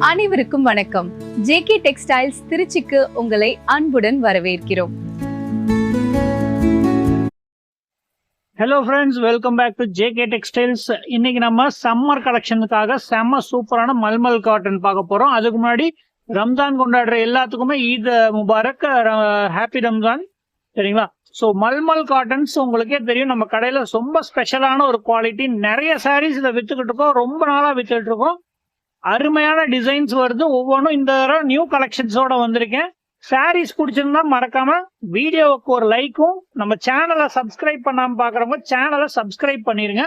அனைவருக்கும் வணக்கம். JK textiles திருச்சிக்கு உங்களை அன்புடன் வரவேற்கிறோம். Hello friends, welcome back to JK textiles. இன்னைக்கு நம்ம சம்மர் கலெக்ஷனுக்காக செம்ம சூப்பரான மல்மல் காட்டன் பார்க்க போறோம். அதுக்கு முன்னாடி ரம்ஜான் கொண்டாடுற எல்லாத்துக்குமே ஈத் முபாரக், ஹாப்பி ரம்ஜான். சரிங்களா? ஸோ மல்மல் காட்டன்ஸ் உங்களுக்கே தெரியும், நம்ம கடையில் ரொம்ப ஸ்பெஷலான ஒரு குவாலிட்டி. நிறைய சாரீஸ் இதை வித்துக்கிட்டு இருக்கோம், ரொம்ப நாளாக வித்துக்கிட்டு இருக்கோம். அருமையான டிசைன்ஸ் வருது, ஒவ்வொன்றும் இந்த தடவை நியூ கலெக்ஷன்ஸோட வந்திருக்கேன். சாரீஸ் பிடிச்சிருந்தா மறக்காம வீடியோவுக்கு ஒரு லைக்கும், நம்ம சேனலை சப்ஸ்கிரைப் பண்ணாம பாக்குறவங்க சேனலை சப்ஸ்கிரைப் பண்ணிருங்க.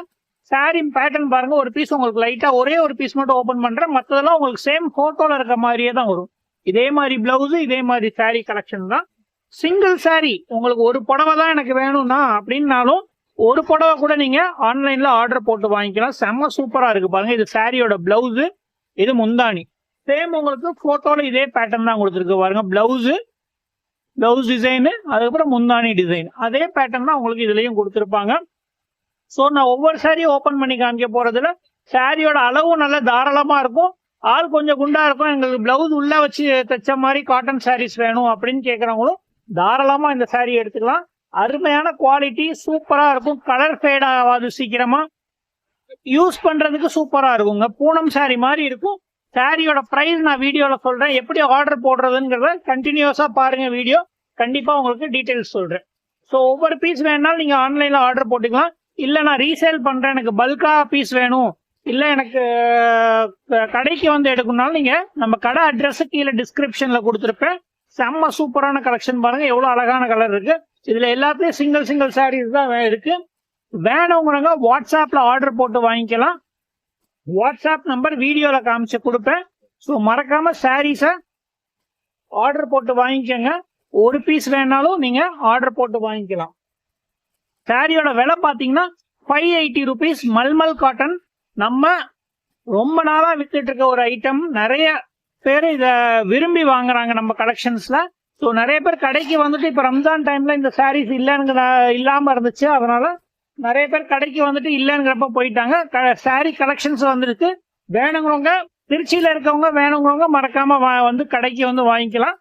சாரி பேட்டர்ன் பாருங்க, ஒரு பீஸ் உங்களுக்கு லைட்டா ஒரே ஒரு பீஸ் மட்டும் ஓபன் பண்றேன், மற்றதெல்லாம் உங்களுக்கு சேம் போட்டோல இருக்க மாதிரியே தான் வரும். இதே மாதிரி பிளவுஸ், இதே மாதிரி சாரி கலெக்ஷன் தான். சிங்கிள் சாரி உங்களுக்கு ஒரு புடவை தான் எனக்கு வேணும்னா அப்படின்னாலும் ஒரு புடவை கூட நீங்க ஆன்லைன்ல ஆர்டர் போட்டு வாங்கிக்கலாம். செம்ம சூப்பரா இருக்கு பாருங்க. இது சாரியோட பிளவுஸ், இது முந்தானி. சேம் உங்களுக்கு போட்டோல இதே பேட்டர்ன் தான் கொடுத்துருக்கு பாருங்க. பிளவுஸ் டிசைனு, அதுக்கப்புறம் முந்தானி டிசைன், அதே பேட்டர்ன் தான் உங்களுக்கு இதுலயும் கொடுத்துருப்பாங்க. ஸோ நான் ஒவ்வொரு சாரியும் ஓப்பன் பண்ணி காமிக்க போறதுல சாரியோட அளவும் நல்ல தாராளமா இருக்கும். ஆள் கொஞ்சம் குண்டா இருக்கும், எங்களுக்கு பிளவுஸ் உள்ள வச்சு தைச்ச மாதிரி காட்டன் சாரீஸ் வேணும் அப்படின்னு கேட்கறவங்களும் தாராளமா இந்த சாரி எடுத்துக்கலாம். அருமையான குவாலிட்டி, சூப்பரா இருக்கும். கலர் ஃபேட் ஆகாது சீக்கிரமா, யூஸ் பண்றதுக்கு சூப்பரா இருக்குங்க. பூனம் சாரி மாதிரி இருக்கும். சாரியோட பிரைஸ் நான் வீடியோல சொல்றேன், எப்படி ஆர்டர் போடுறதுங்கிறத கண்டினியூஸா பாருங்க. வீடியோ கண்டிப்பா உங்களுக்கு டீடைல்ஸ் சொல்றேன். ஸோ ஒவ்வொரு பீஸ் வேணாலும் நீங்க ஆன்லைன்ல ஆர்டர் போட்டுக்கலாம். இல்ல நான் ரீசேல் பண்றேன், எனக்கு பல்கா பீஸ் வேணும், இல்ல எனக்கு கடைக்கு வந்து எடுக்கணும்னாலும் நீங்க நம்ம கடை அட்ரஸ் கீழே டிஸ்கிரிப்ஷன்ல கொடுத்துருப்பேன். செம்ம சூப்பரான கலெக்ஷன் பாருங்க, எவ்வளவு அழகான கலர் இருக்கு. இதுல எல்லாத்தையும் சிங்கிள் சாரீஸ் தான் இருக்கு. வேணுங்கிறவங்க வாட்ஸ்அப்ல ஆர்டர் போட்டு வாங்கிக்கலாம். வாட்ஸ்அப் நம்பர் வீடியோல காமிச்சு கொடுப்பேன். ஸோ மறக்காம சாரீஸை ஆர்டர் போட்டு வாங்கிக்கோங்க. ஒரு பீஸ் வேணாலும் நீங்க ஆர்டர் போட்டு வாங்கிக்கலாம். சாரியோட விலை பார்த்தீங்கன்னா 580 rupees. மல்மல் காட்டன் நம்ம ரொம்ப நாளா வித்துட்டு இருக்க ஒரு ஐட்டம். நிறைய பேர் இதை விரும்பி வாங்குறாங்க நம்ம கலெக்ஷன்ஸ்ல. ஸோ நிறைய பேர் கடைக்கு வந்துட்டு இப்ப ரம்ஜான் டைம்ல இந்த சாரீஸ் இல்லாம இருந்துச்சு, அதனால நிறைய பேர் கடைக்கு வந்துட்டு இல்லைங்கிறப்ப போயிட்டாங்க. சாரி கலெக்ஷன்ஸ் வந்துருக்கு. வேணுங்கிறவங்க, திருச்சியில இருக்கவங்க வேணுங்கிறவங்க மறக்காம வந்து கடைக்கு வந்து வாங்கிக்கலாம்.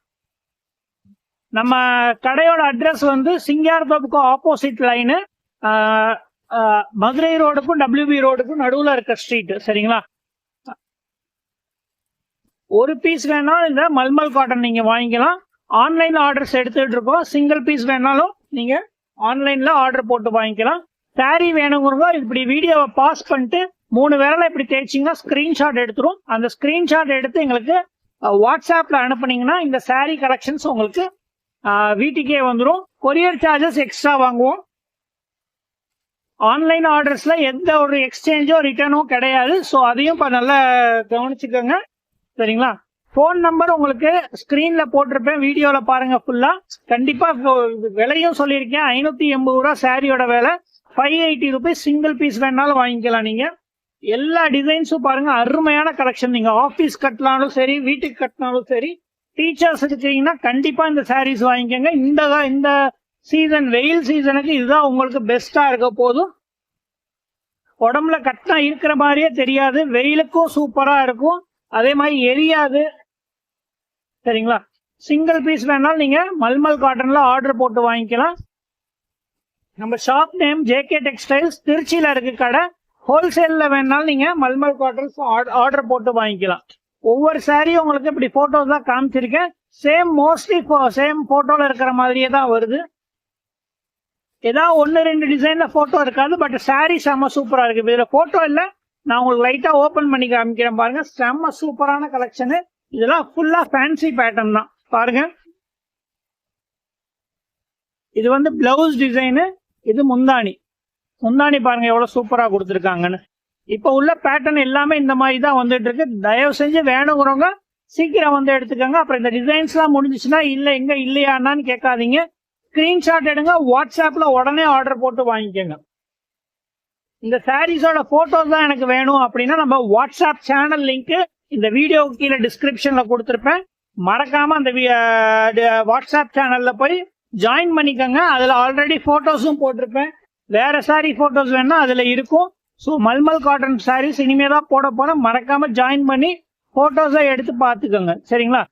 நம்ம கடையோட அட்ரஸ் வந்து சிங்காரத்தோப்புக்கு ஆப்போசிட் லைனு, மதுரை ரோடுக்கும் WB ரோடுக்கும் நடுவுல இருக்க ஸ்ட்ரீட். சரிங்களா? ஒரு பீஸ் வேணாலும் இந்த மல்மல் காட்டன் நீங்க வாங்கிக்கலாம். ஆன்லைன்ல ஆர்டர்ஸ் எடுத்துட்டு இருக்கோம். சிங்கிள் பீஸ் வேணாலும் நீங்க ஆன்லைன்ல ஆர்டர் போட்டு வாங்கிக்கலாம். சாரி வேணுங்கிறவங்க இப்படி வீடியோவை பாஸ் பண்ணிட்டு 3 விரலை இப்படி தேய்ச்சிங்கன்னா ஸ்கிரீன்ஷாட் எடுத்துரும். அந்த ஸ்கிரீன்ஷாட் எடுத்து எங்களுக்கு வாட்ஸ்அப்ல அனுப்புனீங்கன்னா இந்த சாரி கலெக்ஷன்ஸ் உங்களுக்கு வீட்டுக்கே வந்துடும். கொரியர் சார்ஜஸ் எக்ஸ்ட்ரா வாங்குவோம். ஆன்லைன் ஆர்டர்ஸ்ல எந்த ஒரு எக்ஸ்சேஞ்சோ ரிட்டர்னோ கிடையாது. ஸோ அதையும் நல்லா கவனிச்சுக்கோங்க. சரிங்களா? ஃபோன் நம்பர் உங்களுக்கு ஸ்கிரீன்ல போட்டிருப்பேன், வீடியோல பாருங்க ஃபுல்லா. கண்டிப்பா விலையும் சொல்லியிருக்கேன், 580 ரூபா சாரியோட விலை. 580 rupees. சிங்கிள் பீஸ் வேணாலும் வாங்கிக்கலாம். நீங்க எல்லா டிசைன்ஸும் பாருங்க, அருமையான கலெக்ஷன். நீங்க ஆபீஸ் கட்டினாலும் சரி, வீட்டுக்கு கட்டினாலும் சரி, டீச்சர்ஸ் இருக்கிறீங்கன்னா கண்டிப்பா இந்த சாரீஸ் வாங்கிக்கோங்க. இந்த சீசன், வெயில் சீசனுக்கு இதுதான் உங்களுக்கு பெஸ்டா இருக்க போதும். உடம்புல கட்டினா இருக்கிற மாதிரியே தெரியாது, வெயிலுக்கும் சூப்பரா இருக்கும், அதே மாதிரி எரியாது. சரிங்களா? சிங்கிள் பீஸ் வேணாலும் நீங்க மல்மல் காட்டன்ல ஆர்டர் போட்டு வாங்கிக்கலாம். நம்ம ஷாப் நேம் ஜேகே டெக்ஸ்டைல்ஸ், திருச்சியில இருக்கு கடை. ஹோல்சேல்ல வேணாலும் நீங்க மல்மல் காட்டன்ஸ் ஆர்டர் போட்டு வாங்கிக்கலாம். ஒவ்வொரு சாரியும் உங்களுக்கு இப்படி போட்டோஸ் தான் காமிச்சிருக்கேன். மோஸ்ட்லி சேம் போட்டோல இருக்கிற மாதிரியே தான் வருது. ஏதாவது 1-2 டிசைன்ல போட்டோ இருக்காது, பட் சாரி செம்ம சூப்பரா இருக்கு. இதுல போட்டோ இல்ல, நான் உங்களுக்கு லைட்டா ஓபன் பண்ணி காமிக்கிறேன் பாருங்க. செம்ம சூப்பரான கலெக்ஷனு. இதெல்லாம் ஃபுல்லா ஃபேன்சி பேட்டர்ன் தான் பாருங்க. இது வந்து பிளவுஸ் டிசைனு, இது முந்தானி பாருங்க எவ்வளவு சூப்பரா கொடுத்துருக்காங்கன்னு. இப்ப உள்ள பேட்டர்ன் எல்லாமே இந்த மாதிரி தான் வந்துட்டு இருக்கு. தயவு செஞ்சு வேணுங்கிறவங்க சீக்கிரம் வந்து எடுத்துக்கோங்க. அப்புறம் இந்த டிசைன்ஸ் எல்லாம் முடிஞ்சிச்சுன்னா இல்ல எங்க இல்லையான்னு கேட்காதீங்க. ஸ்கிரீன்ஷாட் எடுங்க, வாட்ஸ்அப்ல உடனே ஆர்டர் போட்டு வாங்கிக்கோங்க. இந்த சாரீஸோட போட்டோஸ் தான் எனக்கு வேணும் அப்படின்னா நம்ம வாட்ஸ்அப் சேனல் லிங்க் இந்த வீடியோக்கு கீழே டிஸ்கிரிப்ஷன்ல கொடுத்துருப்பேன். மறக்காம அந்த வாட்ஸ்அப் சேனல்ல போய் ஜாயின் பண்ணிக்கோங்க. அதுல ஆல்ரெடி போட்டோஸும் போட்டிருப்பேன். வேற சாரி போட்டோஸ் வேணா அதுல இருக்கும். ஸோ மல்மல் காட்டன் சாரீஸ் இனிமே தான் போட போறேன். மறக்காம ஜாயின் பண்ணி போட்டோஸை எடுத்து பார்த்துக்கோங்க சரிங்களா.